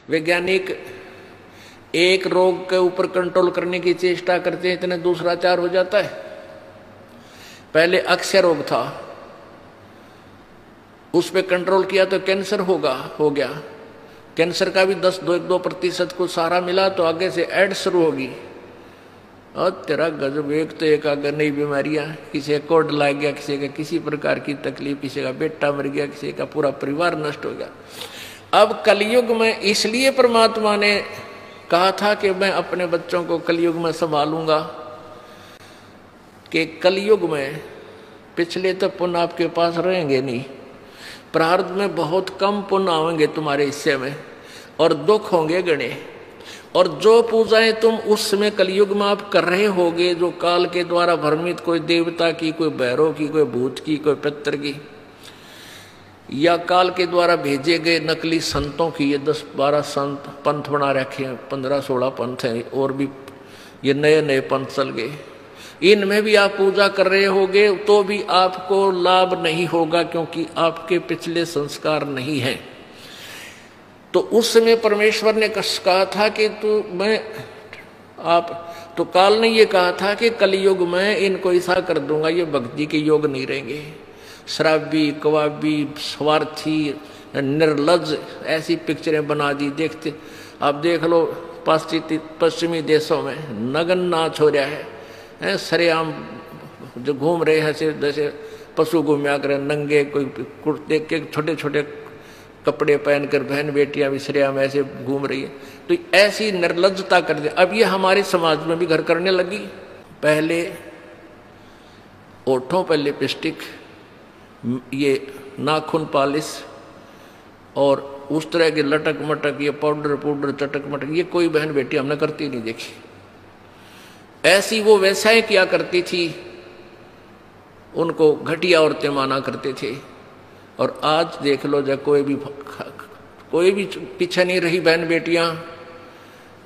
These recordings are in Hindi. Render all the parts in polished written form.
वैज्ञानिक एक रोग के ऊपर कंट्रोल करने की चेष्टा करते हैं, इतने दूसरा चार हो जाता है। पहले अक्षय रोग था, उस पर कंट्रोल किया तो कैंसर हो गया। कैंसर का भी 10-2% को सहारा मिला तो आगे से एड्स शुरू होगी। और तेरा गजब, एक तो एक आगे नई बीमारियां, किसी का कोड लग गया, किसी का किसी प्रकार की तकलीफ, किसी का बेटा मर गया, किसी का पूरा परिवार नष्ट हो गया। अब कलयुग में इसलिए परमात्मा ने कहा था कि मैं अपने बच्चों को कलयुग में संभालूंगा, कि कलयुग में पिछले तो पुण्य आपके पास रहेंगे नहीं, प्रारब्ध में बहुत कम पुण्य आएंगे तुम्हारे हिस्से में और दुख होंगे गणे। और जो पूजाएं तुम उस समय कलयुग में आप कर रहे होगे, जो काल के द्वारा भ्रमित, कोई देवता की, कोई भैरव की, कोई भूत की, कोई पितर की, या काल के द्वारा भेजे गए नकली संतों की, ये 10-12 संत पंथ बना रखे हैं, 15-16 पंथ हैं, और भी ये नए नए पंथ चल गए, इनमें भी आप पूजा कर रहे होगे तो भी आपको लाभ नहीं होगा, क्योंकि आपके पिछले संस्कार नहीं हैं। तो उस समय परमेश्वर ने कहा था कि तो काल ने ये कहा था कि कलयुग में इनको ऐसा कर दूंगा, ये भक्ति के योग नहीं रहेंगे, शराबी, कवाबी, स्वार्थी, निर्लज, ऐसी पिक्चरें बना दी। देखते आप देख लो पश्चिमी देशों में नगन नाच हो रहा है, सरेआम जो घूम रहे हैं जैसे पशु घूमया करे, नंगे, कोई कुर्ते के छोटे छोटे कपड़े पहनकर बहन बेटियां भी सरेआम ऐसे घूम रही है। तो ऐसी निर्लज्जता कर दे। अब ये हमारे समाज में भी घर करने लगी। पहले ओठों पर लिपस्टिक, ये नाखून पॉलिश और उस तरह के लटक मटक, ये पाउडर चटक मटक, ये कोई बहन बेटी हमने करती नहीं देखी। ऐसी वो वैसाएं किया करती थी, उनको घटिया औरतें माना करते थे। और आज देख लो, जब कोई भी पीछे नहीं रही बहन बेटियां,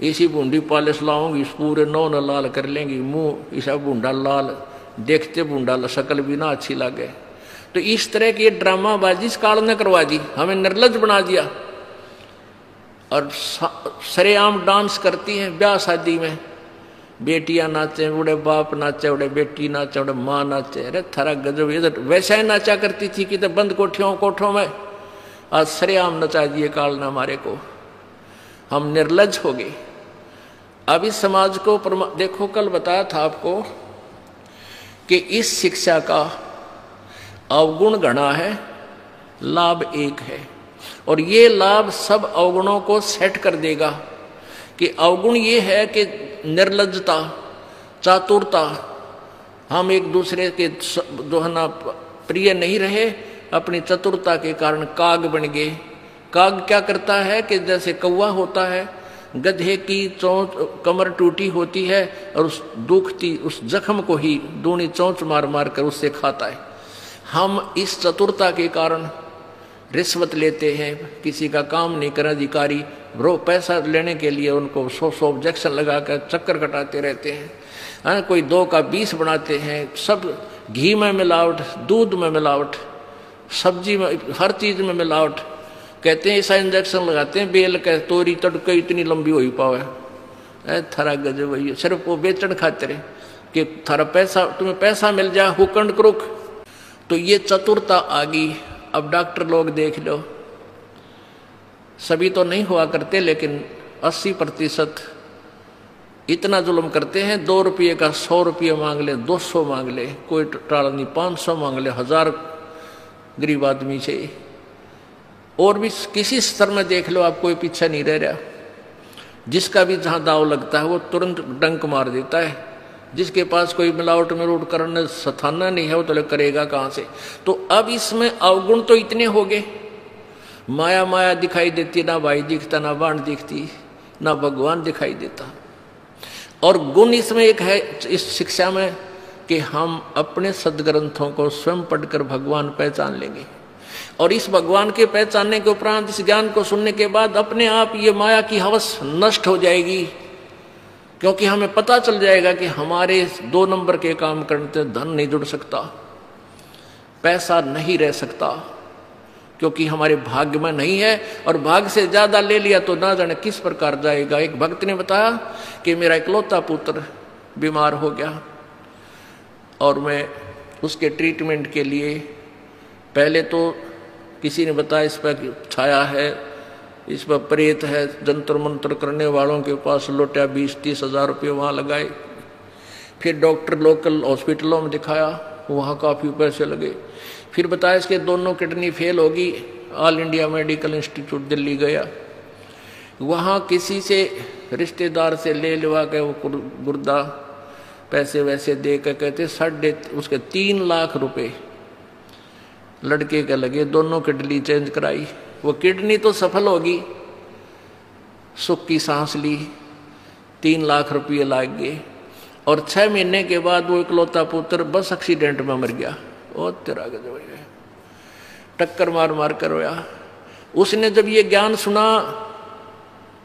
इसी बूंदी पॉलिश लाऊंगी, पूरे नौ न लाल कर लेंगी, मुंह ऐसा बूंदा लाल, देखते बूंदा शक्ल भी ना अच्छी लगे। तो इस तरह की ड्रामाबाजी इस काल ने करवा दी, हमें निर्लज बना दिया। और सरेआम डांस करती हैं ब्याह शादी में, बेटियां नाचे, उड़े बाप नाचे, उड़े बेटी नाचे, उड़े माँ नाचे। अरे थारा गजब, ये वैसा ही नाचा करती थी कि तो बंद कोठों में, आज सरेआम नचा दिए काल ने हमारे को, हम निर्लज हो गए। अब इस समाज को देखो, कल बताया था आपको कि इस शिक्षा का अवगुण घना है, लाभ एक है, और ये लाभ सब अवगुणों को सेट कर देगा। कि अवगुण ये है कि निर्लज्जता, चातुरता, हम एक दूसरे के जो है ना प्रिय नहीं रहे, अपनी चतुरता के कारण काग बन गए। काग क्या करता है कि जैसे कौवा होता है, गधे की चोंच कमर टूटी होती है और उस दुखती उस जख्म को ही दूनी चोंच मार मार कर उससे खाता है। हम इस चतुरता के कारण रिश्वत लेते हैं, किसी का काम नहीं कर अधिकारी, पैसा लेने के लिए उनको 100 ऑब्जेक्शन लगाकर चक्कर कटाते रहते हैं। कोई 2 का 20 बनाते हैं, सब घी में मिलावट, दूध में मिलावट, सब्जी में, हर चीज में मिलावट। कहते हैं ऐसा इंजेक्शन लगाते हैं, बेल का तोरी तड़के इतनी लंबी हो ही पावे। थारा गजब वही, सिर्फ वो बेचन खातिर कि थारा पैसा, तुम्हें पैसा मिल जाए, हुकंड क्रुक। तो ये चतुरता आ गई। अब डॉक्टर लोग देख लो, सभी तो नहीं हुआ करते, लेकिन 80% इतना जुल्म करते हैं। 2 रुपये का 100 रुपये मांग ले, 200 मांग ले, कोई टाल नहीं, 500 मांग ले, 1000 गरीब आदमी से। और भी किसी स्तर में देख लो, आप कोई पीछे नहीं रह रहा। जिसका भी जहां दाव लगता है वो तुरंत डंक मार देता है। जिसके पास कोई मिलावट में रोड करने स्थाना नहीं है, वो तो करेगा कहां से। तो अब इसमें अवगुण तो इतने हो गए, माया माया दिखाई देती, ना भाई दिखता, ना बाण दिखती, ना भगवान दिखाई देता। और गुण इसमें एक है इस शिक्षा में कि हम अपने सदग्रंथों को स्वयं पढ़कर भगवान पहचान लेंगे। और इस भगवान के पहचानने के उपरांत, इस ज्ञान को सुनने के बाद अपने आप ये माया की हवस नष्ट हो जाएगी। क्योंकि हमें पता चल जाएगा कि हमारे 2 नंबर के काम करने से धन नहीं जुड़ सकता, पैसा नहीं रह सकता, क्योंकि हमारे भाग्य में नहीं है, और भाग्य से ज्यादा ले लिया तो ना जाने किस प्रकार जाएगा। एक भक्त ने बताया कि मेरा इकलौता पुत्र बीमार हो गया और मैं उसके ट्रीटमेंट के लिए पहले तो किसी ने बताया इस पर छाया है, इस पर प्रेत है, जंतर मंत्र करने वालों के पास लौटा 20-30 हज़ार रुपये वहाँ लगाए। फिर डॉक्टर लोकल हॉस्पिटलों में दिखाया, वहाँ काफ़ी पैसे लगे। फिर बताया इसके दोनों किडनी फेल होगी, all India medical institute Delhi गया, वहाँ किसी से रिश्तेदार से ले लवा के वो गुर्दा पैसे वैसे दे के कहते उसके 3 लाख रुपए लड़के के लगे, दोनों किडनी चेंज कराई। वो किडनी तो सफल होगी, सुख की सांस ली, 3 लाख रुपये लाग गए, और 6 महीने के बाद वो इकलौता पुत्र बस एक्सीडेंट में मर गया। ओ तेरा गजब है, टक्कर मार मार कर रोया। उसने जब ये ज्ञान सुना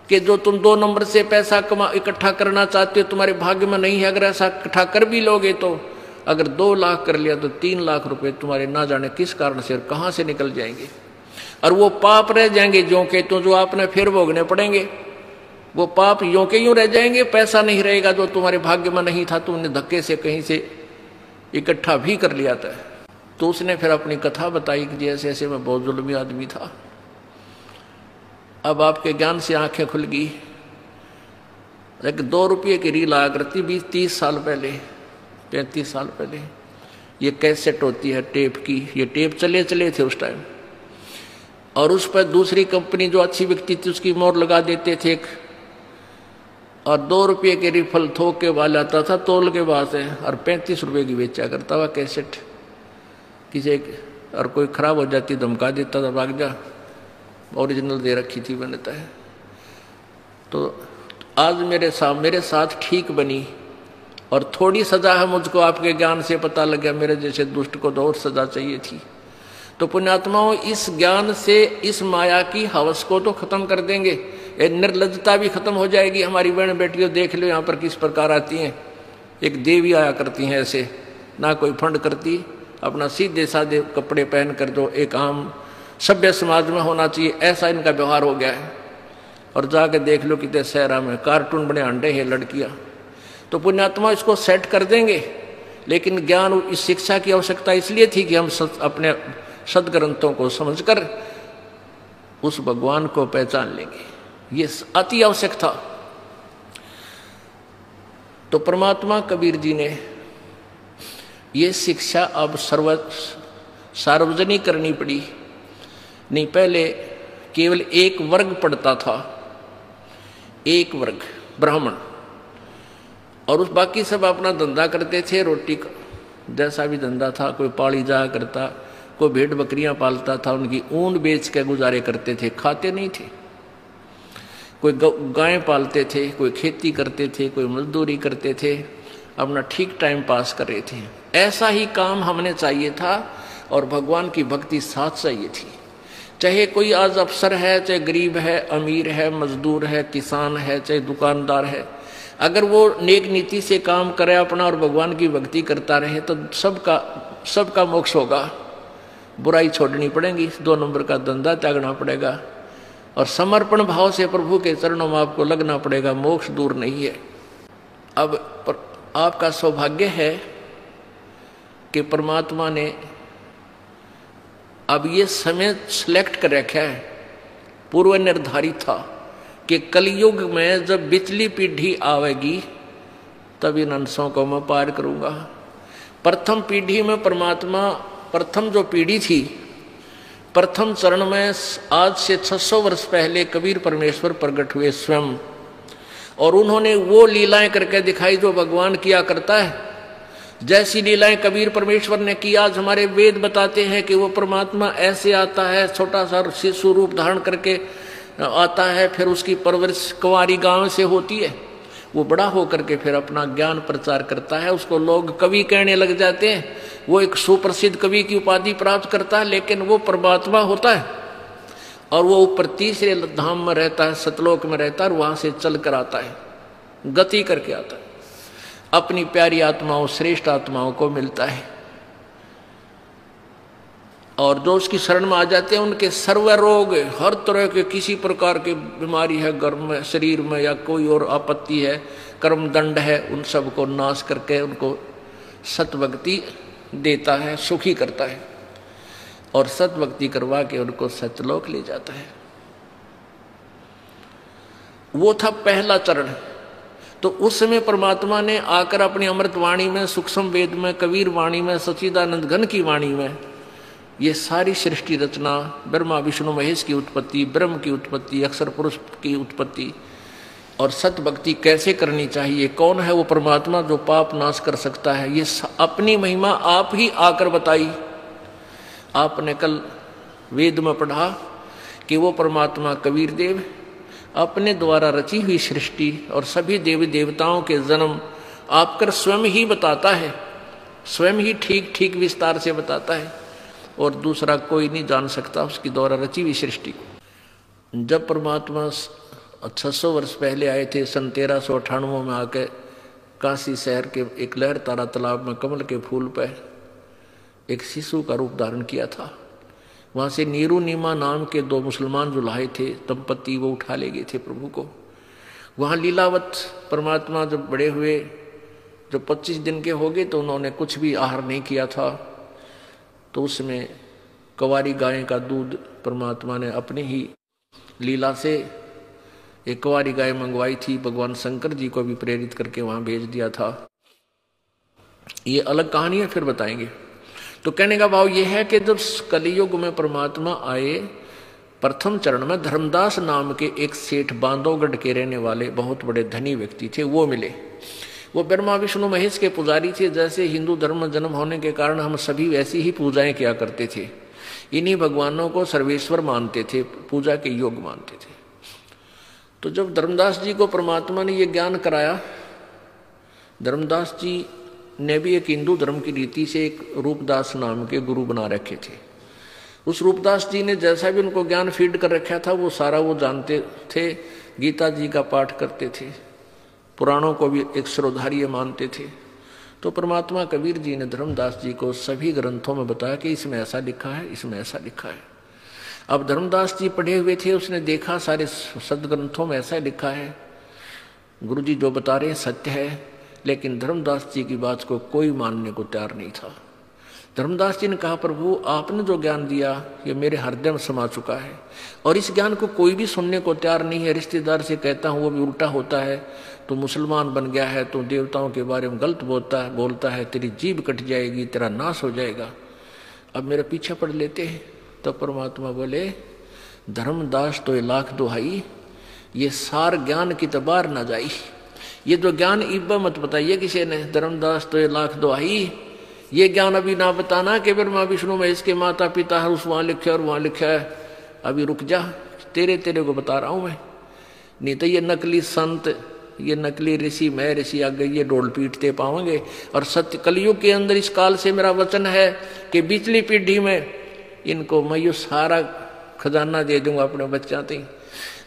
कि जो तुम 2 नंबर से पैसा इकट्ठा करना चाहते हो तुम्हारे भाग्य में नहीं है, अगर ऐसा इकट्ठा कर भी लोगे तो अगर 2 लाख कर लिया तो 3 लाख रुपए तुम्हारे ना जाने किस कारण से और कहाँ से निकल जाएंगे, और वो पाप रह जाएंगे जो के तो जो आपने फिर भोगने पड़ेंगे। वो पाप यों के यूं रह जाएंगे, पैसा नहीं रहेगा जो तुम्हारे भाग्य में नहीं था, तुमने धक्के से कहीं से इकट्ठा भी कर लिया था। तो उसने फिर अपनी कथा बताई कि जैसे ऐसे मैं बहुत जुल्मी आदमी था, अब आपके ज्ञान से आंखें खुल गई। एक 2 रुपये की रील आया करती 20-30 साल पहले, 35 साल पहले। ये कैसेट होती है टेप की, ये टेप चले थे उस टाइम, और उस पर दूसरी कंपनी जो अच्छी बिकती थी उसकी मोहर लगा देते थे और 2 रुपये के रिफल थोक के वाल आता था तोल के बाद से, और 35 रुपये की बेचा करता हुआ कैसेट। किसी और कोई खराब हो जाती धमका देता था, भाग जा, ओरिजिनल दे रखी थी बनता है। तो आज मेरे साथ ठीक बनी, और थोड़ी सजा है मुझको आपके ज्ञान से पता लग गया, मेरे जैसे दुष्ट को तो और सजा चाहिए थी। तो पुण्यात्माओं, इस ज्ञान से इस माया की हवस को तो खत्म कर देंगे, ये निर्लज्जता भी खत्म हो जाएगी। हमारी बहन बेटियों देख लो यहाँ पर किस प्रकार आती हैं, एक देवी आया करती हैं ऐसे, ना कोई फंड करती, अपना सीधे साधे कपड़े पहन कर जो एक आम सभ्य समाज में होना चाहिए ऐसा इनका व्यवहार हो गया है। और जाके देख लो कितने शहरा में कार्टून बने अंडे हैं लड़कियां। तो पुण्यात्मा इसको सेट कर देंगे, लेकिन ज्ञान इस शिक्षा की आवश्यकता इसलिए थी कि हम अपने सदग्रंथों को समझकर उस भगवान को पहचान लेंगे, ये अति आवश्यक था। तो परमात्मा कबीर जी ने ये शिक्षा अब सार्वजनिक करनी पड़ी। नहीं, पहले केवल एक वर्ग पढ़ता था, एक वर्ग ब्राह्मण, और उस बाकी सब अपना धंधा करते थे, रोटी का जैसा भी धंधा था, कोई पाली जाया करता, कोई भेड़ बकरियां पालता था, उनकी ऊन बेच के गुजारे करते थे, खाते नहीं थे। कोई गायें पालते थे, कोई खेती करते थे, कोई मजदूरी करते थे, अपना ठीक टाइम पास कर रहे थे। ऐसा ही काम हमने चाहिए था, और भगवान की भक्ति साथ चाहिए थी। चाहे कोई आज अफसर है, चाहे गरीब है, अमीर है, मजदूर है, किसान है, चाहे दुकानदार है, अगर वो नेक नीति से काम करे अपना और भगवान की भक्ति करता रहे तो सबका मोक्ष होगा। बुराई छोड़नी पड़ेगी, 2 नंबर का धंधा त्यागना पड़ेगा, और समर्पण भाव से प्रभु के चरणों में आपको लगना पड़ेगा। मोक्ष दूर नहीं है। अब आपका सौभाग्य है कि परमात्मा ने अब ये समय सिलेक्ट कर रखा है, पूर्व निर्धारित था कि कलयुग में जब बिचली पीढ़ी आवेगी तब इन अंशों को मैं पार करूंगा। प्रथम पीढ़ी में परमात्मा, प्रथम जो पीढ़ी थी, प्रथम चरण में आज से 600 वर्ष पहले कबीर परमेश्वर प्रकट हुए स्वयं, और उन्होंने वो लीलाएं करके दिखाई जो भगवान किया करता है। जैसी लीलाएं कबीर परमेश्वर ने की, आज हमारे वेद बताते हैं कि वो परमात्मा ऐसे आता है, छोटा सा शिशु रूप धारण करके आता है, फिर उसकी परवरिश कुंवारी गांव से होती है, वो बड़ा होकर के फिर अपना ज्ञान प्रचार करता है, उसको लोग कवि कहने लग जाते हैं, वो एक सुप्रसिद्ध कवि की उपाधि प्राप्त करता है, लेकिन वो परमात्मा होता है, और वो ऊपर तीसरे धाम में रहता है, सतलोक में रहता है, और वहां से चल कर आता है, गति करके आता है, अपनी प्यारी आत्माओं, श्रेष्ठ आत्माओं को मिलता है। और जो उसकी शरण में आ जाते हैं उनके सर्व रोग, हर तरह के किसी प्रकार की बीमारी है घर में, शरीर में, या कोई और आपत्ति है, कर्म दंड है, उन सब को नाश करके उनको सतभक्ति देता है, सुखी करता है और सतभक्ति करवा के उनको सत्यलोक ले जाता है। वो था पहला चरण। तो उस समय परमात्मा ने आकर अपनी अमृत वाणी में, सूक्ष्म वेद में, कबीर वाणी में, सच्चिदानंद घन की वाणी में ये सारी सृष्टि रचना, ब्रह्मा विष्णु महेश की उत्पत्ति, ब्रह्म की उत्पत्ति, अक्षर पुरुष की उत्पत्ति और सतभक्ति कैसे करनी चाहिए, कौन है वो परमात्मा जो पाप नाश कर सकता है, ये अपनी महिमा आप ही आकर बताई। आपने कल वेद में पढ़ा कि वो परमात्मा कबीर देव अपने द्वारा रची हुई सृष्टि और सभी देवी देवताओं के जन्म आपकर स्वयं ही बताता है, स्वयं ही ठीक ठीक विस्तार से बताता है और दूसरा कोई नहीं जान सकता उसकी द्वारा रची हुई सृष्टि को। जब परमात्मा 600 वर्ष पहले आए थे, सन 1398 में आके काशी शहर के एक लहर तारा तालाब में कमल के फूल पर एक शिशु का रूप धारण किया था। वहाँ से नीरू नीमा नाम के 2 मुसलमान जो लाए थे दंपति, वो उठा ले गए थे प्रभु को। वहाँ लीलावत परमात्मा जब बड़े हुए, जब 25 दिन के हो गए तो उन्होंने कुछ भी आहार नहीं किया था, तो उसमें कुंवारी गाय का दूध परमात्मा ने अपनी ही लीला से एक कुंवारी गाय मंगवाई थी, भगवान शंकर जी को भी प्रेरित करके वहाँ भेज दिया था। ये अलग कहानी है, फिर बताएंगे। तो कहने का भाव यह है कि जब कलियुग में परमात्मा आए, प्रथम चरण में धर्मदास नाम के एक सेठ बांधवगढ़ के रहने वाले बहुत बड़े धनी व्यक्ति थे, वो मिले। वो ब्रह्मा विष्णु महेश के पुजारी थे। जैसे हिंदू धर्म में जन्म होने के कारण हम सभी वैसी ही पूजाएं किया करते थे, इन्हीं भगवानों को सर्वेश्वर मानते थे, पूजा के योग मानते थे। तो जब धर्मदास जी को परमात्मा ने ये ज्ञान कराया, धर्मदास जी ने भी एक हिंदू धर्म की रीति से एक रूपदास नाम के गुरु बना रखे थे। उस रूपदास जी ने जैसा भी उनको ज्ञान फीड कर रखा था वो सारा वो जानते थे। गीता जी का पाठ करते थे, पुराणों को भी एक श्रोधार्य मानते थे। तो परमात्मा कबीर जी ने धर्मदास जी को सभी ग्रंथों में बताया कि इसमें ऐसा लिखा है, इसमें ऐसा लिखा है। अब धर्मदास जी पढ़े हुए थे, उसने देखा सारे सदग्रंथों में ऐसा लिखा है, गुरु जी जो बता रहे हैं सत्य है, लेकिन धर्मदास जी की बात को कोई मानने को तैयार नहीं था। धर्मदास जी ने कहा, प्रभु आपने जो ज्ञान दिया ये मेरे हृदय में समा चुका है और इस ज्ञान को कोई भी सुनने को तैयार नहीं है। रिश्तेदार से कहता हूँ वो भी उल्टा होता है, तो मुसलमान बन गया है, तो देवताओं के बारे में गलत बोलता है, तेरी जीभ कट जाएगी, तेरा नाश हो जाएगा, अब मेरा पीछे पड़ लेते हैं। तो परमात्मा बोले, धर्मदास तो 1,00,000 दुहाई, ये सार ज्ञान की तबार ना जाई। ये जो ज्ञान इब्बा मत बताइए किसी ने, धर्मदास तो 1,00,000 दुहाई, ये ज्ञान अभी ना बताना कि ब्रह्मा विष्णु महेश के माता पिता है, उस वहाँ लिखा है और वहाँ लिखा है, अभी रुक जा, तेरे को बता रहा हूँ मैं। नहीं तो ये नकली संत, ये नकली ऋषि, मैं ऋषि आगे ये डोल पीटते पाओगे। और सत्य कलयुग के अंदर इस काल से मेरा वचन है कि पिछली पीढ़ी में इनको मैं ये सारा खजाना दे दूंगा अपने बच्चा तक,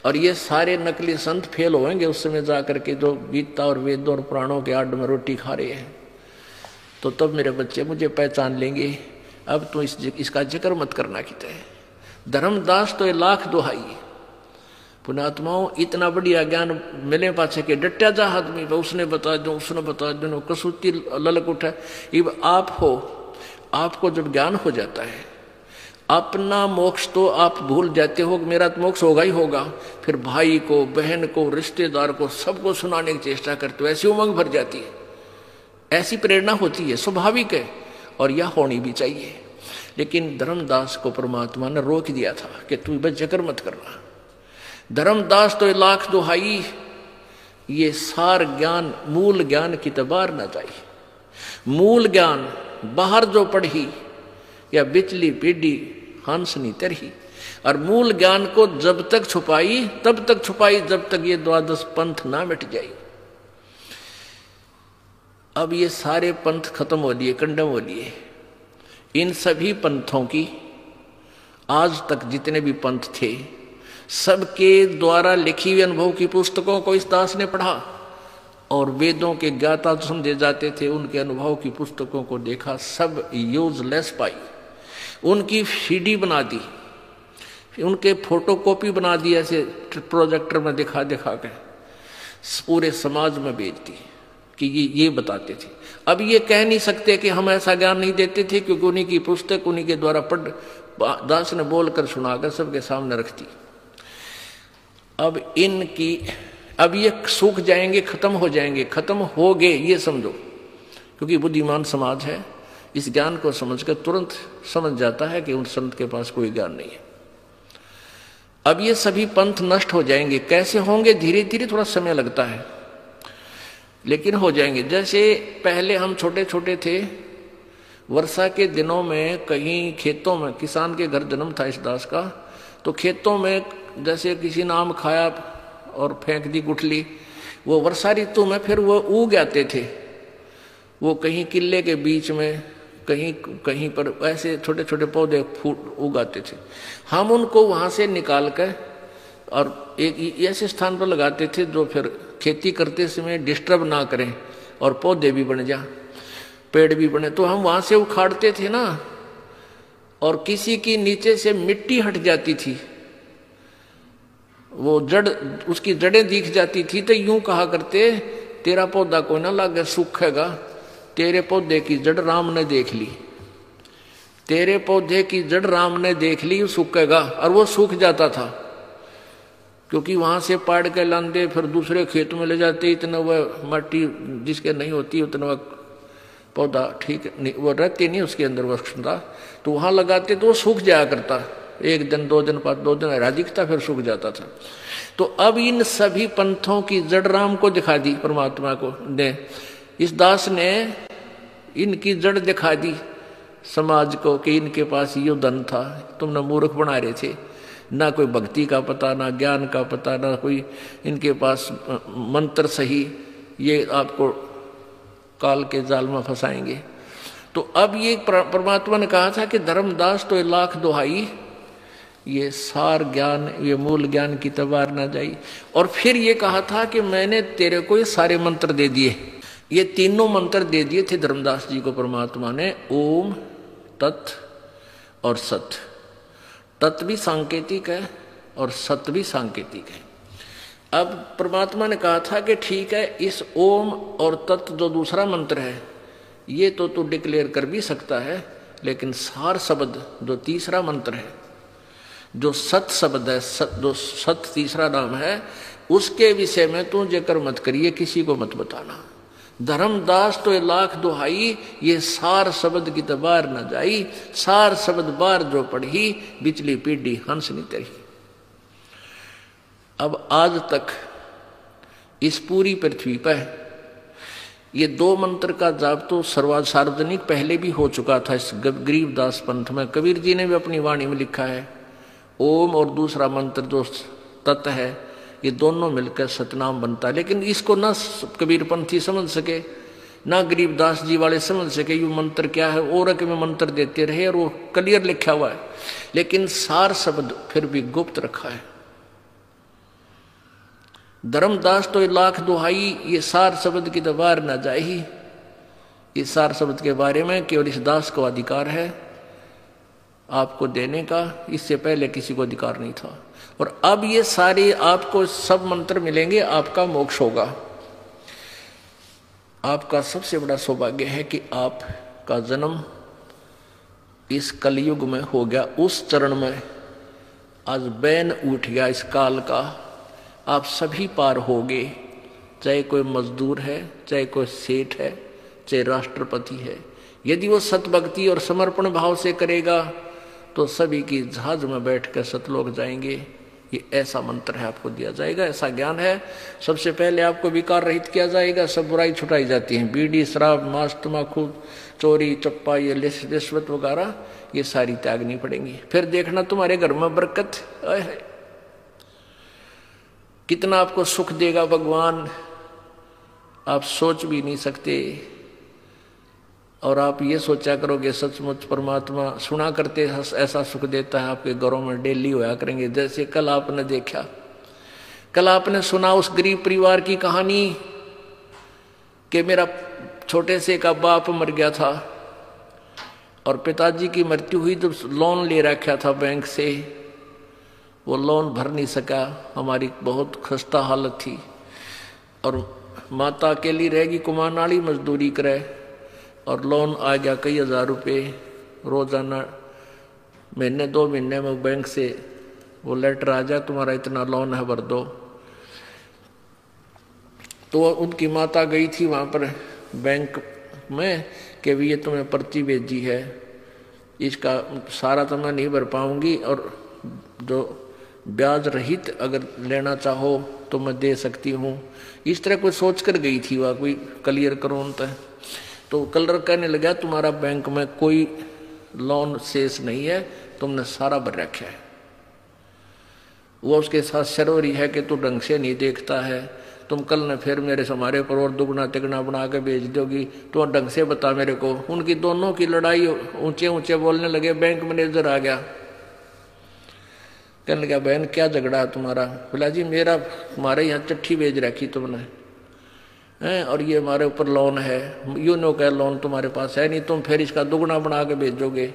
और ये सारे नकली संत फेल होंगे उस समय जा करके जो गीता और वेदों और पुराणों के आड़ में रोटी खा रहे हैं। तो तब मेरे बच्चे मुझे पहचान लेंगे। अब तो इसका जिक्र मत करना कहते हैं। धर्मदास तो 1,00,000 दुहाई। पुण्यात्माओं, इतना बढ़िया ज्ञान मिले पाछे के डट्या जा आदमी, उसने बता दो, उसने बता दो, कसूती ललक उठा। इब आप हो, आपको जब ज्ञान हो जाता है, अपना मोक्ष तो आप भूल जाते हो, मेरा तो मोक्ष होगा ही होगा, फिर भाई को, बहन को, रिश्तेदार को, सबको सुनाने की चेष्टा करते हो, ऐसी उमंग भर जाती है, ऐसी प्रेरणा होती है, स्वाभाविक है और यह होनी भी चाहिए। लेकिन धर्मदास को परमात्मा ने रोक दिया था कि तू बस जिक्र मत करना। धर्मदास तो 1,00,000 दुहाई, ये सार ज्ञान, मूल ज्ञान की तबार न जाई। मूल ज्ञान बाहर जो पढ़ी या बिचली पीढ़ी हंस नहीं तरही, और मूल ज्ञान को जब तक छुपाई तब तक छुपाई जब तक ये 12 पंथ ना मिट जाए। अब ये सारे पंथ खत्म हो लिए, कंडम हो लिए। इन सभी पंथों की आज तक जितने भी पंथ थे, सबके द्वारा लिखी हुई अनुभव की पुस्तकों को इस दास ने पढ़ा, और वेदों के ज्ञाता समझे जाते थे उनके अनुभव की पुस्तकों को देखा, सब यूजलेस पाई। उनकी सीडी बना दी, उनके फोटोकॉपी बना दी, ऐसे प्रोजेक्टर में दिखा दिखा के पूरे समाज में भेज दी कि ये बताते थे। अब ये कह नहीं सकते कि हम ऐसा ज्ञान नहीं देते थे, क्योंकि उन्हीं की पुस्तक उन्हीं के द्वारा पढ़ दास ने बोलकर सुनाकर सबके सामने रख दी। अब ये सूख जाएंगे, खत्म हो जाएंगे, खत्म हो गए ये समझो, क्योंकि बुद्धिमान समाज है, इस ज्ञान को समझकर तुरंत समझ जाता है कि उन संत के पास कोई ज्ञान नहीं है। अब ये सभी पंथ नष्ट हो जाएंगे। कैसे होंगे? धीरे धीरे, थोड़ा समय लगता है, लेकिन हो जाएंगे। जैसे पहले हम छोटे छोटे थे, वर्षा के दिनों में कहीं खेतों में, किसान के घर जन्म था इस दास का, तो खेतों में जैसे किसी ने आम खाया और फेंक दी गुठली, वो वर्षा ऋतु में फिर वो उग आते थे, वो कहीं किले के बीच में, कहीं कहीं पर ऐसे छोटे छोटे पौधे उगाते थे। हम उनको वहां से निकाल कर और एक ऐसे स्थान पर लगाते थे जो फिर खेती करते समय डिस्टर्ब ना करें और पौधे भी बन जा, पेड़ भी बने। तो हम वहां से उखाड़ते थे ना, और किसी की नीचे से मिट्टी हट जाती थी, वो जड़, उसकी जड़ें दिख जाती थी, तो यूं कहा करते, तेरा पौधा कोई ना लागे सूखेगा, तेरे पौधे की जड़ राम ने देख ली, तेरे पौधे की जड़ राम ने देख ली, सूखेगा। और वो सूख जाता था, क्योंकि वहां से पाड़ के लांदे फिर दूसरे खेत में ले जाते, इतना वह मट्टी जिसके नहीं होती उतना वह पौधा ठीक नहीं, वो रहती नहीं उसके अंदर वह क्षमता, तो वहां लगाते तो वो सूख जाया करता, एक दिन 2 दिन बाद 2 दिन हरा दिखता, फिर सूख जाता था। तो अब इन सभी पंथों की जड़ राम को दिखा दी, परमात्मा को ने, इस दास ने इनकी जड़ दिखा दी समाज को कि इनके पास ये धन था, तुमने मूर्ख बना रहे थे, ना कोई भक्ति का पता, ना ज्ञान का पता, ना कोई इनके पास मंत्र सही, ये आपको काल के जाल में फंसाएंगे। तो अब ये परमात्मा ने कहा था कि धर्मदास तो 1,00,000 दुहाई, ये सार ज्ञान, ये मूल ज्ञान की तबार ना जाई। और फिर ये कहा था कि मैंने तेरे को ये सारे मंत्र दे दिए, ये तीनों मंत्र दे दिए थे धर्मदास जी को परमात्मा ने, ओम, तत् और सत। तत् भी सांकेतिक है और सत भी सांकेतिक है। अब परमात्मा ने कहा था कि ठीक है, इस ओम और तत् जो दूसरा मंत्र है ये तो तू डिक्लेयर कर भी सकता है, लेकिन सार शब्द जो तीसरा मंत्र है, जो सत शब्द है, जो सत तीसरा नाम है, उसके विषय में तू जिक्र मत करिए, किसी को मत बताना। धर्मदास तो 1,00,000 दुहाई, ये सार शब्द की तबार न जाई, सार शब्द बार जो पढ़ी, बिचली पीढ़ी हंस नहीं तरी। अब आज तक इस पूरी पृथ्वी पर ये 2 मंत्र का जाप तो सार्वजनिक पहले भी हो चुका था इस गरीबदास पंथ में। कबीर जी ने भी अपनी वाणी में लिखा है, ओम और दूसरा मंत्र जो तत् है, ये दोनों मिलकर सतनाम बनता है। लेकिन इसको ना कबीरपंथी समझ सके, ना गरीबदास जी वाले समझ सके ये मंत्र क्या है, और के में मंत्र देते रहे, और वो क्लियर लिखा हुआ है, लेकिन सार शब्द फिर भी गुप्त रखा है। धर्मदास तो 1,00,000 दुहाई, ये सार शब्द की दबार न जाही, इस सार शब्द के बारे में केवल इस दास को अधिकार है आपको देने का, इससे पहले किसी को अधिकार नहीं था। और अब ये सारे आपको सब मंत्र मिलेंगे, आपका मोक्ष होगा। आपका सबसे बड़ा सौभाग्य है कि आपका जन्म इस कलयुग में हो गया, उस चरण में आज बैन उठ गया इस काल का, आप सभी पार होगे, चाहे कोई मजदूर है, चाहे कोई सेठ है, चाहे राष्ट्रपति है। यदि वो सतभक्ति और समर्पण भाव से करेगा तो सभी की जहाज में बैठकर सतलोक जाएंगे। ये ऐसा मंत्र है, आपको दिया जाएगा, ऐसा ज्ञान है। सबसे पहले आपको विकार रहित किया जाएगा, सब बुराई छुटाई जाती है, बीड़ी, शराब, मांस, तम्बाकू, चोरी, चप्पा, ये रिश्वत वगैरह, ये सारी त्यागनी पड़ेंगी। फिर देखना तुम्हारे घर में बरकत, कितना आपको सुख देगा भगवान, आप सोच भी नहीं सकते। और आप ये सोचा करोगे सचमुच परमात्मा सुना करते ऐसा सुख देता है, आपके घरों में डेली होया करेंगे। जैसे कल आपने देखा, कल आपने सुना उस गरीब परिवार की कहानी कि मेरा छोटे से का बाप मर गया था, और पिताजी की मृत्यु हुई तो लोन ले रखा था बैंक से, वो लोन भर नहीं सका, हमारी बहुत खस्ता हालत थी। और माता अकेली रहेगी, कुमार वाली मजदूरी करे, और लोन आ गया कई हज़ार रुपये रोजाना। महीने 2 महीने में बैंक से वो लेटर आ जाए तुम्हारा इतना लोन है भर दो। तो उनकी माता गई थी वहाँ पर बैंक में कि भी ये तुम्हें पर्ची भेजी है, इसका सारा तो मैं नहीं भर पाऊंगी, और जो ब्याज रहित अगर लेना चाहो तो मैं दे सकती हूँ। इस तरह कोई सोच कर गई थी वह, कोई क्लियर करो उनका। तो कलर कहने लगा तुम्हारा बैंक में कोई लोन शेष नहीं है, तुमने सारा भर रखा है। वो उसके साथ शरोरी है कि तू ढंग से नहीं देखता है, तुम कल न फिर मेरे हमारे पर और दुगना तिगना बना के भेज दोगी, तो ढंग से बता मेरे को। उनकी दोनों की लड़ाई, ऊंचे ऊंचे बोलने लगे। बैंक मैनेजर आ गया, कहने लगा बहन क्या झगड़ा है तुम्हारा? बोला जी मेरा हमारे यहाँ चिट्ठी भेज रखी तुमने हैं, और ये हमारे ऊपर लोन है, यूँ नो क्या लोन तुम्हारे पास है नहीं, तुम फिर इसका दुगना बना के भेजोगे,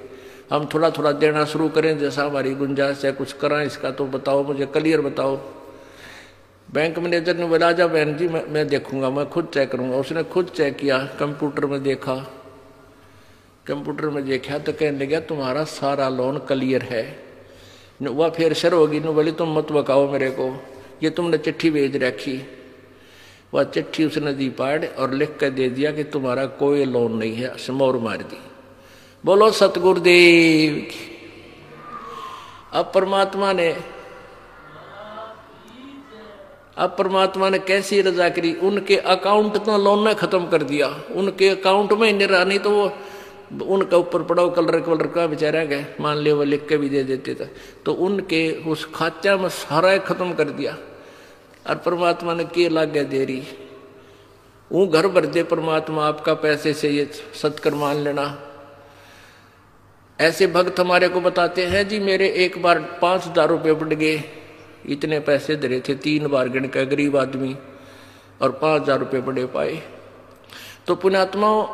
हम थोड़ा थोड़ा देना शुरू करें जैसा हमारी गुंजाइश है, कुछ करें इसका तो बताओ, मुझे क्लियर बताओ। बैंक मैनेजर ने बोला जा बहन जी मैं देखूंगा, मैं खुद चेक करूंगा। उसने खुद चेक किया, कंप्यूटर में देखा, कंप्यूटर में देखा तो कहने लगा तुम्हारा सारा लोन क्लियर है। वह फिर शर होगी न, बोली तुम मत बकाओ मेरे को, ये तुमने चिट्ठी भेज रखी। वह चिट्ठी उसने दी पाड़ और लिख कर दे दिया कि तुम्हारा कोई लोन नहीं है, मोहर मार दी। बोलो सतगुरुदेव की। अब परमात्मा ने कैसी रजा करी, उनके अकाउंट तो लोन ने खत्म कर दिया, उनके अकाउंट में नहीं रहा, नहीं तो वो उनका ऊपर पड़ा कलर का बेचारा गए, मान लिया वो लिख के भी दे देते थे, तो उनके उस खाचा में सारा खत्म कर दिया। और परमात्मा ने के लागे देरी, वो घर भर दे परमात्मा आपका पैसे से, ये सत्कर मान लेना। ऐसे भक्त हमारे को बताते हैं जी मेरे एक बार 5,000 रुपये बढ़ गए, इतने पैसे धरे थे 3 बार गिन के गरीब आदमी, और 5,000 रुपये बड़े पाए। तो पुण्यात्माओं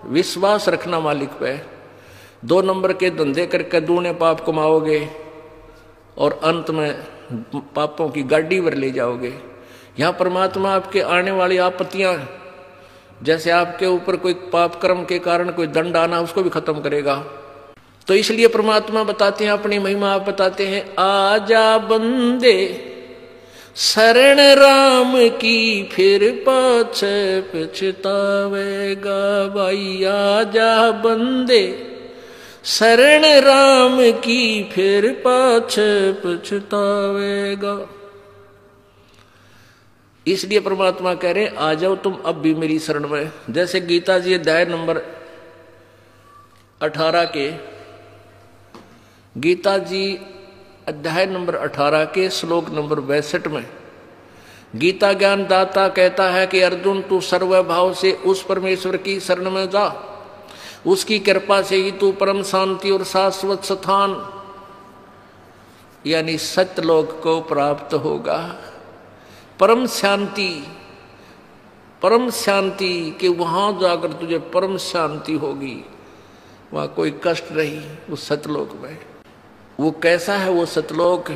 विश्वास रखना मालिक पे, 2 नंबर के धंधे करके दूने पाप कमाओगे और अंत में पापों की गाड़ी पर ले जाओगे। यहाँ परमात्मा आपके आने वाली आपत्तियां, जैसे आपके ऊपर कोई पाप कर्म के कारण कोई दंड आना, उसको भी खत्म करेगा। तो इसलिए परमात्मा बताते हैं, अपनी महिमा आप बताते हैं, आजा बंदे शरण राम की फिर पाछे पछतावेगा। भाई आजा बंदे शरण राम की फिर पाछे पछतावेगा। इसलिए परमात्मा कह रहे आ जाओ तुम अब भी मेरी शरण में। जैसे गीता जी अध्याय नंबर 18 के, गीता जी अध्याय नंबर 18 के श्लोक नंबर 62 में गीता ज्ञान दाता कहता है कि अर्जुन तू सर्वभाव से उस परमेश्वर की शरण में जा, उसकी कृपा से ही तू परम शांति और शाश्वत स्थान यानी सत्यलोक को प्राप्त होगा। परम शांति कि वहां जाकर तुझे परम शांति होगी, वहां कोई कष्ट नहीं उस सतलोक में। वो कैसा है वो सतलोक?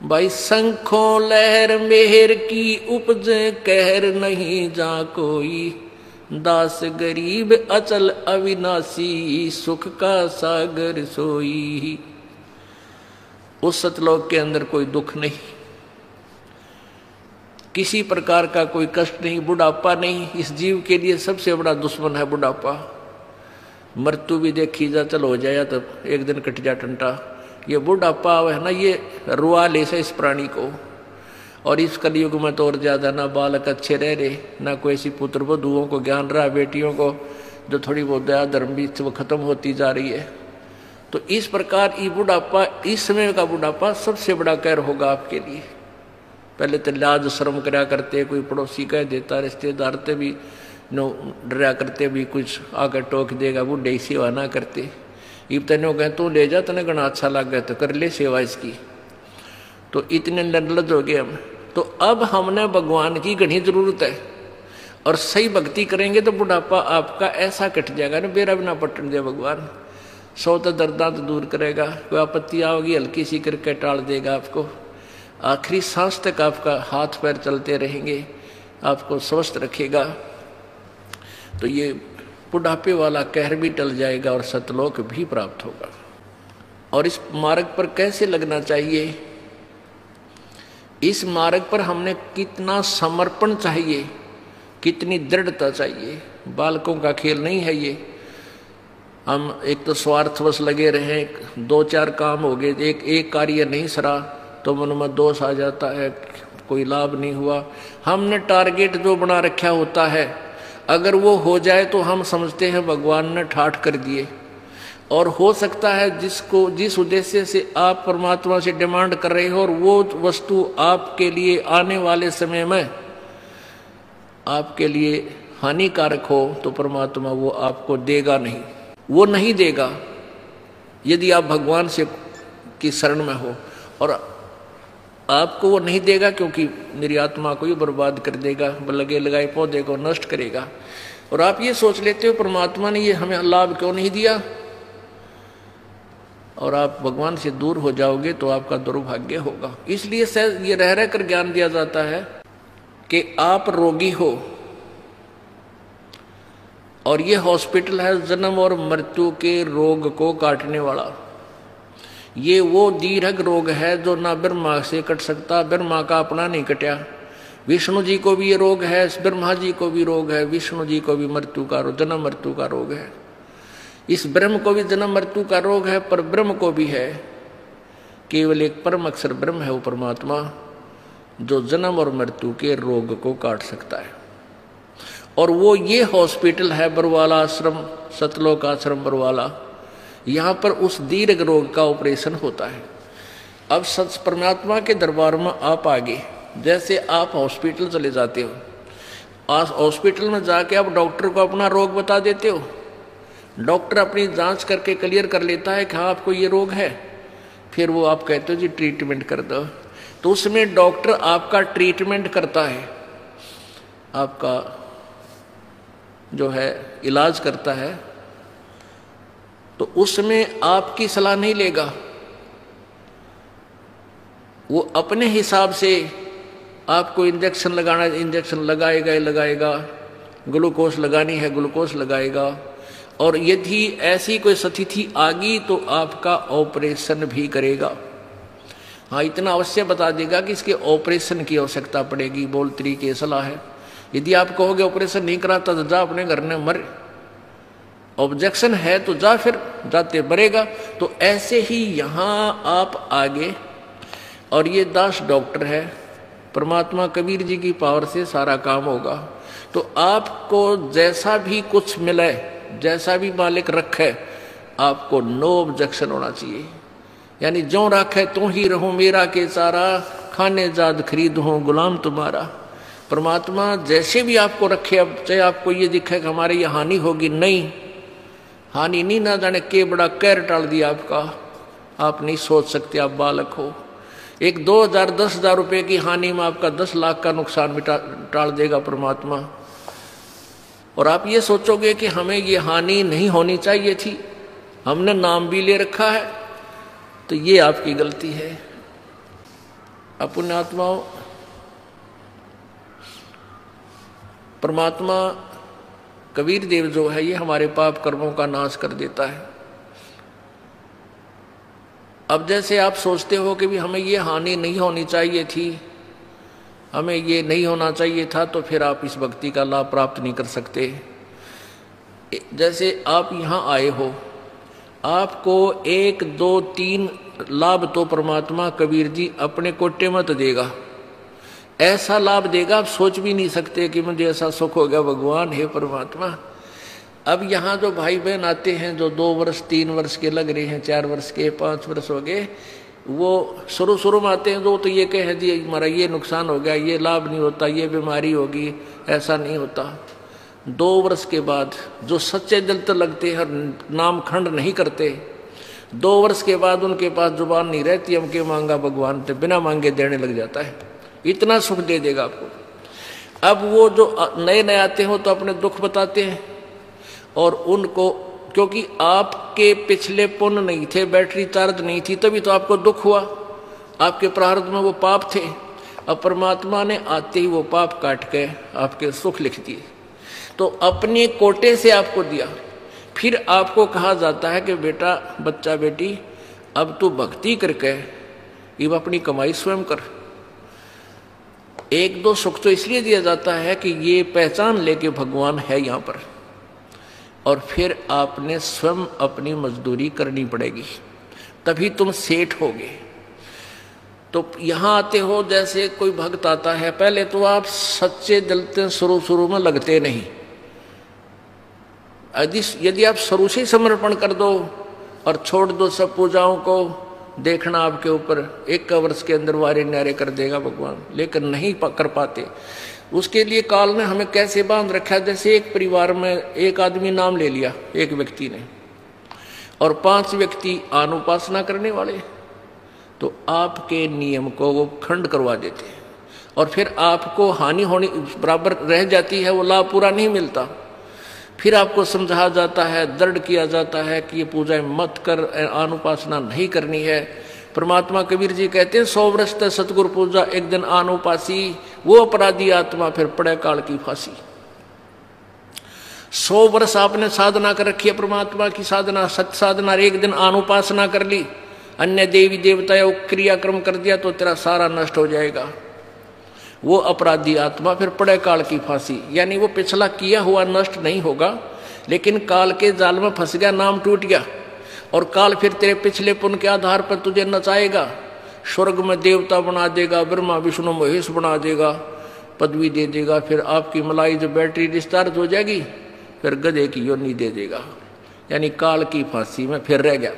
भाई शंखों लहर मेहर की उपजे कहर नहीं जा कोई, दास गरीब अचल अविनाशी सुख का सागर सोई। उस सतलोक के अंदर कोई दुख नहीं, किसी प्रकार का कोई कष्ट नहीं, बुढ़ापा नहीं। इस जीव के लिए सबसे बड़ा दुश्मन है बुढ़ापा। मृत्यु भी देखी जा, चल हो जाए तो एक दिन कट जा टंटा। ये बुढ़ापा है ना, ये रुआ ले से इस प्राणी को। और इस कलयुग में तो और ज्यादा ना बालक अच्छे रह रहे, ना कोई ऐसी पुत्र वधुओं को ज्ञान रहा, बेटियों को जो थोड़ी बहुत दया धर्म भी वो खत्म होती जा रही है। तो इस प्रकार ये बुढ़ापा, इस समय का बुढ़ापा सबसे बड़ा कहर होगा आपके लिए। पहले तो लाज शर्म करा करते, कोई पड़ोसी कह देता, रिश्तेदार ते भी नो डरा करते, भी कुछ आकर टोक देगा, बूढ़े सेवा ना करते। इब तेनो कह तू ले जा, तने घना अच्छा लग गया तो कर ले सेवा इसकी। तो इतने निर्लज हो गए हम। तो अब हमने भगवान की घनी जरूरत है। और सही भक्ति करेंगे तो बुढ़ापा आपका ऐसा कट जाएगा ना, बेरा भी ना पटन दे भगवान। 100 तो दर्दा तो दूर करेगा, कोई आपत्ति आओगी हल्की सी करके टाल देगा आपको। आखिरी सांस तक आपका हाथ पैर चलते रहेंगे, आपको स्वस्थ रखेगा। तो ये बुढ़ापे वाला कहर भी टल जाएगा और सतलोक भी प्राप्त होगा। और इस मार्ग पर कैसे लगना चाहिए, इस मार्ग पर हमने कितना समर्पण चाहिए, कितनी दृढ़ता चाहिए। बालकों का खेल नहीं है ये। हम एक तो स्वार्थवश लगे रहे, 2-4 काम हो गए, एक कार्य नहीं सरा तो मन में दोष आ जाता है, कोई लाभ नहीं हुआ। हमने टारगेट जो बना रखा होता है, अगर वो हो जाए तो हम समझते हैं भगवान ने ठाठ कर दिए। और हो सकता है जिस उद्देश्य से आप परमात्मा से डिमांड कर रहे हो और वो वस्तु आपके लिए आने वाले समय में आपके लिए हानिकारक हो, तो परमात्मा वो आपको देगा नहीं, वो नहीं देगा यदि आप भगवान से की शरण में हो। और आपको वो नहीं देगा क्योंकि मेरी आत्मा को ही बर्बाद कर देगा, लगे लगाए पौधे को नष्ट करेगा। और आप ये सोच लेते हो परमात्मा ने ये हमें लाभ क्यों नहीं दिया, और आप भगवान से दूर हो जाओगे तो आपका दुर्भाग्य होगा। इसलिए ये रह रह कर ज्ञान दिया जाता है कि आप रोगी हो और ये हॉस्पिटल है जन्म और मृत्यु के रोग को काटने वाला। ये वो दीर्घ रोग है जो ना ब्रह्मा से कट सकता, ब्रह्मा का अपना नहीं कटा। विष्णु जी को भी ये रोग है, ब्रह्मा जी को भी रोग है, विष्णु जी को भी मृत्यु का जन्म मृत्यु का रोग है। इस ब्रह्म को भी जन्म मृत्यु का रोग है, पर ब्रह्म को भी है। केवल एक परम अक्षर ब्रह्म है वो परमात्मा, जो जन्म और मृत्यु के रोग को काट सकता है। और वो ये हॉस्पिटल है बरवाला आश्रम, सतलोक आश्रम बरवाला। यहाँ पर उस दीर्घ रोग का ऑपरेशन होता है। अब सच परमात्मा के दरबार में आप आगे, जैसे आप हॉस्पिटल चले जाते हो, आज हॉस्पिटल में जाके आप डॉक्टर को अपना रोग बता देते हो, डॉक्टर अपनी जांच करके क्लियर कर लेता है कि हाँ आपको ये रोग है, फिर वो आप कहते हो जी ट्रीटमेंट कर दो। तो उसमें डॉक्टर आपका ट्रीटमेंट करता है, आपका जो है इलाज करता है, तो उसमें आपकी सलाह नहीं लेगा। वो अपने हिसाब से आपको इंजेक्शन लगाना है इंजेक्शन लगाएगा ही लगाएगा, ग्लूकोज लगानी है ग्लूकोज लगाएगा। और यदि ऐसी कोई स्थिति आ गई तो आपका ऑपरेशन भी करेगा। हाँ, इतना अवश्य बता देगा कि इसके ऑपरेशन की आवश्यकता पड़ेगी, बोल तरीके सलाह है। यदि आप कहोगे ऑपरेशन नहीं कराता तो जा अपने घर में मर, ऑब्जेक्शन है तो जा, फिर जाते मरेगा। तो ऐसे ही यहाँ आप आगे, और ये दास डॉक्टर है, परमात्मा कबीर जी की पावर से सारा काम होगा। तो आपको जैसा भी कुछ मिले, जैसा भी मालिक रखे, आपको नो ऑब्जेक्शन होना चाहिए। यानी जो रखे तो ही रहूं मेरा के सारा, खाने जाद खरीद हूं गुलाम तुम्हारा। परमात्मा जैसे भी आपको रखे, अब चाहे आपको ये दिखे कि हमारे ये हानि होगी, नहीं, हानि नहीं, ना जाने के बड़ा कहर टाल दिया आपका, आप नहीं सोच सकते, आप बालक हो। एक 2000 10,000 रुपये की हानि में आपका 10 लाख का नुकसान भी टाल देगा परमात्मा। और आप ये सोचोगे कि हमें ये हानि नहीं होनी चाहिए थी, हमने नाम भी ले रखा है, तो ये आपकी गलती है। पुण्यात्माओं, परमात्मा कबीर देव जो है ये हमारे पाप कर्मों का नाश कर देता है। अब जैसे आप सोचते हो कि भी हमें ये हानि नहीं होनी चाहिए थी, हमें ये नहीं होना चाहिए था, तो फिर आप इस भक्ति का लाभ प्राप्त नहीं कर सकते। जैसे आप यहाँ आए हो, आपको 1 2 3 लाभ तो परमात्मा कबीर जी अपने कोटे मत देगा, ऐसा लाभ देगा आप सोच भी नहीं सकते कि मुझे ऐसा सुख हो गया भगवान हे परमात्मा। अब यहाँ जो भाई बहन आते हैं, जो 2 वर्ष 3 वर्ष के लग रहे हैं, 4 वर्ष के 5 वर्ष हो गए, वो शुरू में आते हैं, जो तो ये कह दिए हमारा ये नुकसान हो गया, ये लाभ नहीं होता, ये बीमारी होगी, ऐसा नहीं होता। 2 वर्ष के बाद जो सच्चे दिल तो लगते हैं, नाम खंड नहीं करते, 2 वर्ष के बाद उनके पास जुबान नहीं रहती, हमके मांगा भगवान तो बिना मांगे देने लग जाता है, इतना सुख दे देगा आपको। अब वो जो नए नए आते हो तो अपने दुख बताते हैं, और उनको क्योंकि आपके पिछले पुण्य नहीं थे, बैटरी चार्ज नहीं थी, तभी तो आपको दुख हुआ, आपके प्रारब्ध में वो पाप थे। अब परमात्मा ने आते ही वो पाप काट के आपके सुख लिख दिए, तो अपने कोटे से आपको दिया। फिर आपको कहा जाता है कि बेटा, बच्चा बेटी, अब तू भक्ति करके अब अपनी कमाई स्वयं कर। एक दो सुख तो इसलिए दिया जाता है कि ये पहचान ले कि भगवान है यहाँ पर, और फिर आपने स्वयं अपनी मजदूरी करनी पड़ेगी, तभी तुम सेठ होगे। तो यहाँ आते हो, जैसे कोई भक्त आता है, पहले तो आप सच्चे दिल से शुरू में लगते नहीं। यदि आप शुरू से समर्पण कर दो और छोड़ दो सब पूजाओं को, देखना आपके ऊपर 1 वर्ष के अंदर वारे न्यारे कर देगा भगवान, लेकिन नहीं कर पाते। उसके लिए काल ने हमें कैसे बांध रखा है, जैसे एक परिवार में एक आदमी नाम ले लिया एक व्यक्ति ने, और 5 व्यक्ति अनुपासना करने वाले, तो आपके नियम को वो खंड करवा देते हैं, और फिर आपको हानि होनी बराबर रह जाती है, वो लाभ पूरा नहीं मिलता। फिर आपको समझाया जाता है, दृढ़ किया जाता है कि ये पूजाएं मत कर, अनुपासना नहीं करनी है। परमात्मा कबीर जी कहते हैं, 100 वर्ष तक सतगुरु पूजा, एक दिन अनुपासी, वो अपराधी आत्मा फिर पड़े काल की फांसी। 100 वर्ष आपने साधना कर रखी है, परमात्मा की साधना, सत्य साधना, एक दिन अनुपासना कर ली, अन्य देवी देवता क्रियाक्रम कर दिया, तो तेरा सारा नष्ट हो जाएगा। वो अपराधी आत्मा फिर पड़े काल की फांसी, यानी वो पिछला किया हुआ नष्ट नहीं होगा, लेकिन काल के जाल में फंस गया, नाम टूट गया, और काल फिर तेरे पिछले पुण्य के आधार पर तुझे नचाएगा, स्वर्ग में देवता बना देगा, ब्रह्मा विष्णु महेश बना देगा, पदवी दे देगा, फिर आपकी मलाई जो बैटरी डिस्चार्ज हो जाएगी, फिर गधे की योनि दे देगा, यानी काल की फांसी में फिर रह गया।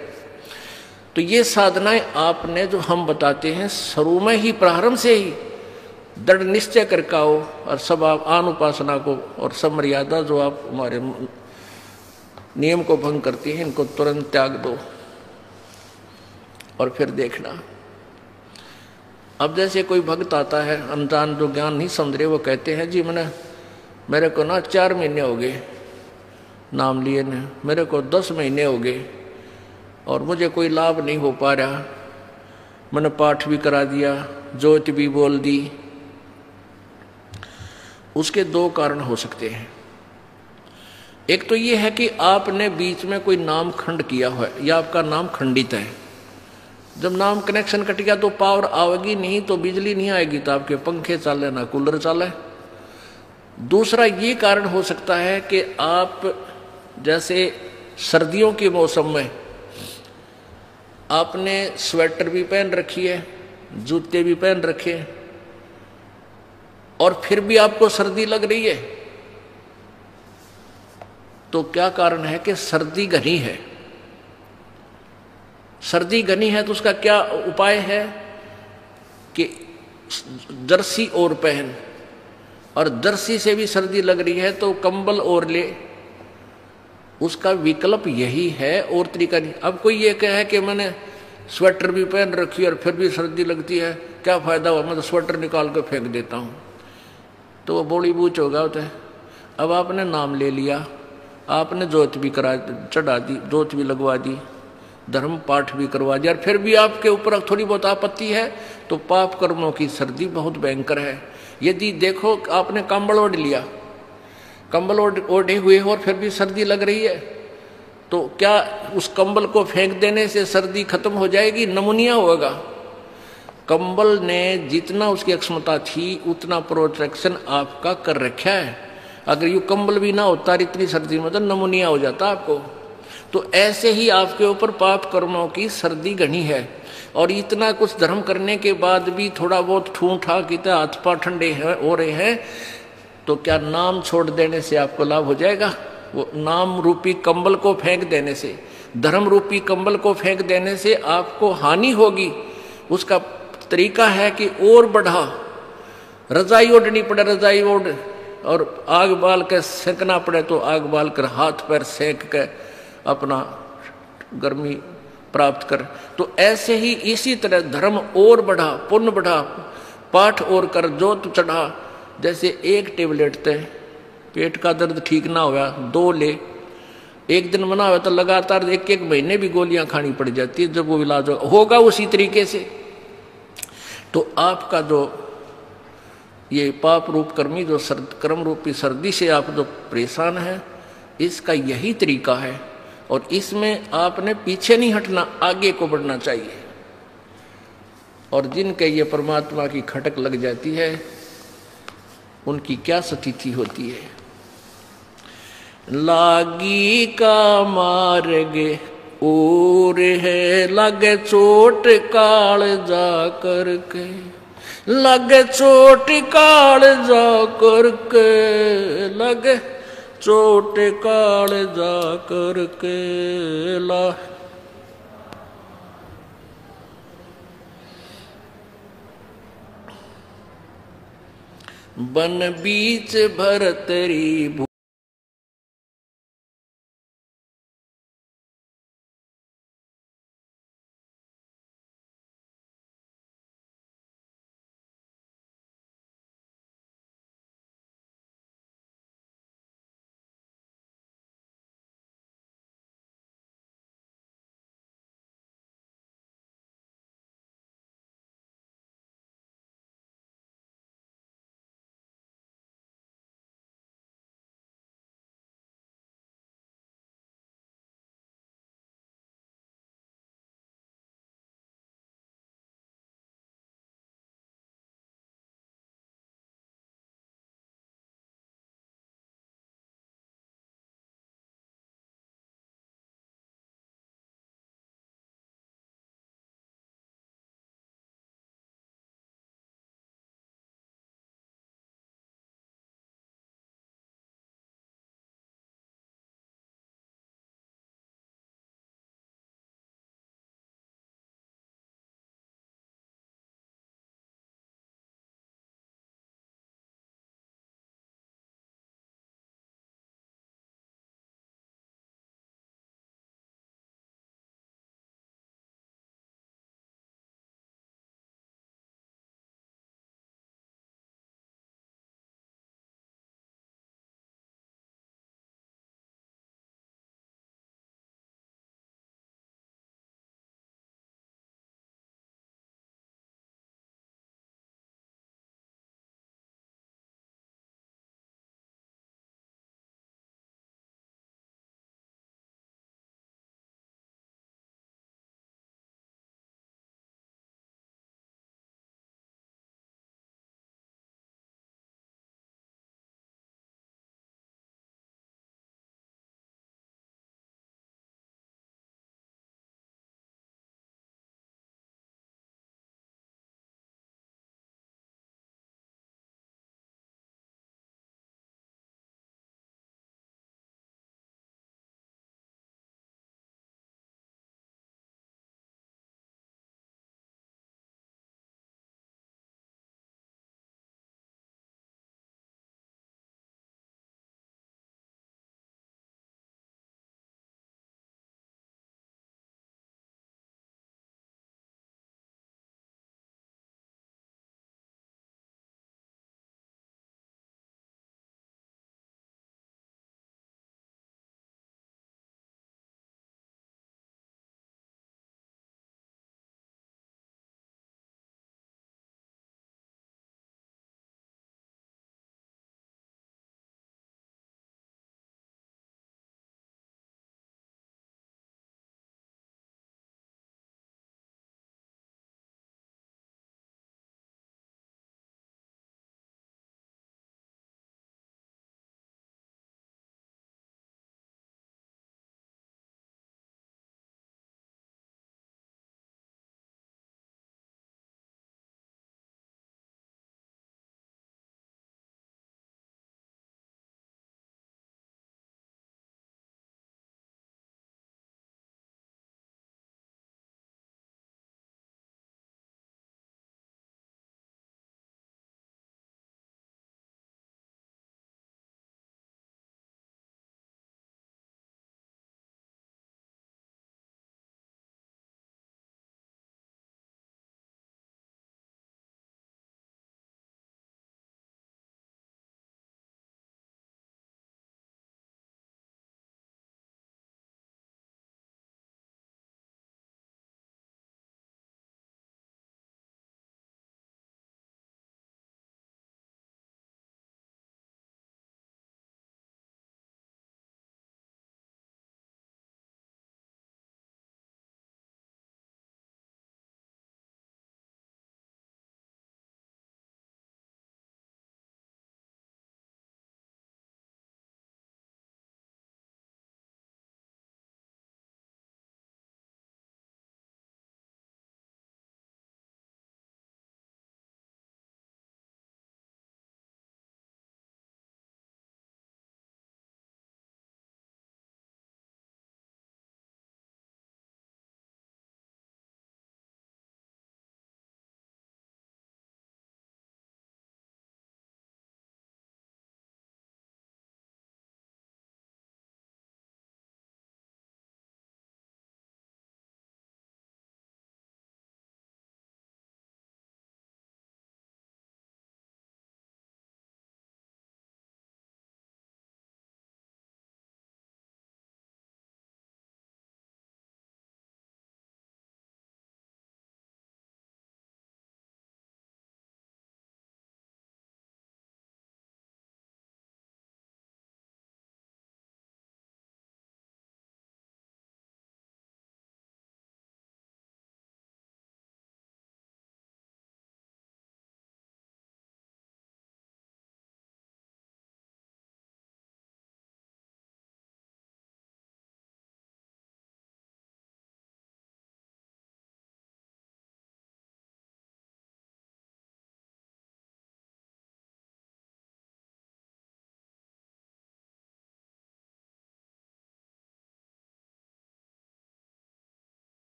तो ये साधनाएं आपने जो हम बताते हैं, शुरू में ही प्रारंभ से ही दृढ़ निश्चय करके आओ, और सब आप अनुपासना को और सब मर्यादा जो आप हमारे नियम को भंग करती हैं, इनको तुरंत त्याग दो, और फिर देखना। अब जैसे कोई भक्त आता है अनजान, जो ज्ञान नहीं समझ रहे, वो कहते हैं जी मेरे को ना 4 महीने हो गए नाम लिए न, मेरे को 10 महीने हो गए और मुझे कोई लाभ नहीं हो पा रहा, मैंने पाठ भी करा दिया, ज्योति भी बोल दी। उसके 2 कारण हो सकते हैं। एक तो ये है कि आपने बीच में कोई नाम खंड किया हुआ है, या आपका नाम खंडित है। जब नाम कनेक्शन कट गया तो पावर आएगी नहीं, तो बिजली नहीं आएगी, तो आपके पंखे चले ना कूलर चले। दूसरा ये कारण हो सकता है कि आप जैसे सर्दियों के मौसम में आपने स्वेटर भी पहन रखी है, जूते भी पहन रखे, और फिर भी आपको सर्दी लग रही है, तो क्या कारण है कि सर्दी घनी है। सर्दी घनी है तो उसका क्या उपाय है कि जर्सी और पहन, और जर्सी से भी सर्दी लग रही है तो कंबल और ले। उसका विकल्प यही है, और तरीका नहीं। अब कोई ये कहे कि मैंने स्वेटर भी पहन रखी और फिर भी सर्दी लगती है, क्या फायदा हुआ, मैं तो स्वेटर निकाल कर फेंक देता हूँ, तो वो बोली बूच होगा होता है। अब आपने नाम ले लिया, आपने जोत भी चढ़ा दी, जोत भी लगवा दी, धर्म पाठ भी करवा दिया, और फिर भी आपके ऊपर थोड़ी बहुत आपत्ति है, तो पाप कर्मों की सर्दी बहुत भयंकर है। यदि देखो आपने कंबल ओढ़ लिया, कंबल ओढ़े हुए और फिर भी सर्दी लग रही है, तो क्या उस कंबल को फेंक देने से सर्दी खत्म हो जाएगी? नमूनिया होगा। कंबल ने जितना उसकी क्षमता थी उतना प्रोटेक्शन आपका कर रखा है। अगर यू कंबल भी ना होता इतनी सर्दी में तो नमूनिया हो जाता आपको। तो ऐसे ही आपके ऊपर पाप कर्मों की सर्दी घनी है, और इतना कुछ धर्म करने के बाद भी थोड़ा बहुत ठूठा कितना हाथ पांव ठंडे हो रहे हैं, तो क्या नाम छोड़ देने से आपको लाभ हो जाएगा? वो नाम रूपी कंबल को फेंक देने से, धर्म रूपी कंबल को फेंक देने से आपको हानि होगी। उसका तरीका है कि और बढ़ा, रजाई ओढ़नी पड़े, रजाई ओढ़, और आग बाल कर सेंकना पड़े तो आग बाल कर, हाथ पैर सेंक के अपना गर्मी प्राप्त कर। तो ऐसे ही इसी तरह धर्म और बढ़ा, पुण्य बढ़ा, पाठ और कर, जोत चढ़ा, जैसे एक टेबलेट ते पेट का दर्द ठीक ना हुआ 2 ले, एक दिन बना हुआ तो लगातार 1-1 महीने भी गोलियां खानी पड़ जाती है जब वो इलाज होगा उसी तरीके से। तो आपका जो ये पाप रूप कर्मी जो कर्म रूपी सर्दी से आप जो परेशान है, इसका यही तरीका है और इसमें आपने पीछे नहीं हटना, आगे को बढ़ना चाहिए। और जिनके ये परमात्मा की खटक लग जाती है उनकी क्या स्थिति होती है। लागी का मार्ग और है लगे चोट काल जा करके, लगे चोट काल जा करके, लगे चोट काल जा करके ला। बन बीच भरतरी